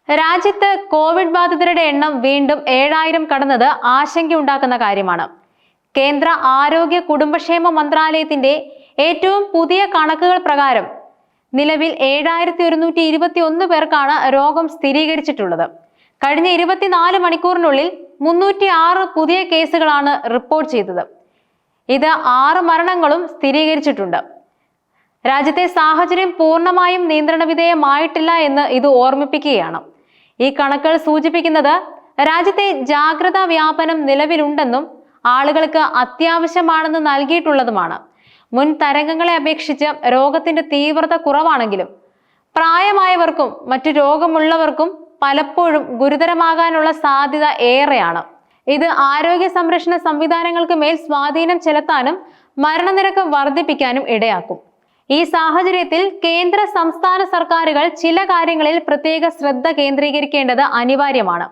രാജ്യത്ത് കോവിഡ് ബാധിതരുടെ എണ്ണം വീണ്ടും 7000 കടന്നത് ആശങ്കയുണ്ടാക്കുന്ന കാര്യമാണ്. കേന്ദ്ര ആരോഗ്യ കുടുംബക്ഷേമ മന്ത്രാലയത്തിന്റെ ഏറ്റവും പുതിയ കണക്കുകൾ പ്രകാരം നിലവിൽ 7121 പേർക്കാണ് രോഗം സ്ഥിരീകരിച്ചിട്ടുള്ളത്. കഴിഞ്ഞ 24 മണിക്കൂറിനുള്ളിൽ 306 പുതിയ കേസുകളാണ് റിപ്പോർട്ട് ചെയ്തത്. ഇത് 6 മരണങ്ങളും സ്ഥിരീകരിച്ചിട്ടുണ്ട്. രാജ്യത്തെ സാഹചര്യം പൂർണ്ണമായും നിയന്ത്രണ വിധേയമായിട്ടില്ല എന്ന് ഇത് ഓർമ്മിപ്പിക്കുകയാണ്. ഈ കണക്കുകൾ സൂചിപ്പിക്കുന്നത് രാജ്യത്തെ ജാഗ്രതാ വ്യാപനം നിലവിലുണ്ടെന്നും ആളുകൾക്ക് അത്യാവശ്യമാണെന്ന് നൽകിയിട്ടുള്ളതുമാണ്. മുൻ തരംഗങ്ങളെ അപേക്ഷിച്ച് രോഗത്തിന്റെ തീവ്രത കുറവാണെങ്കിലും പ്രായമായവർക്കും മറ്റു രോഗമുള്ളവർക്കും പലപ്പോഴും ഗുരുതരമാകാനുള്ള സാധ്യത ഏറെയാണ്. ഇത് ആരോഗ്യ സംരക്ഷണ സംവിധാനങ്ങൾക്ക് മേൽ സ്വാധീനം ചെലുത്താനും മരണനിരക്ക് വർദ്ധിപ്പിക്കാനും ഇടയാക്കും. ഈ സാഹചര്യത്തിൽ കേന്ദ്ര സംസ്ഥാന സർക്കാരുകൾ ചില കാര്യങ്ങളിൽ പ്രത്യേക ശ്രദ്ധ കേന്ദ്രീകരിക്കേണ്ടത് അനിവാര്യമാണ്.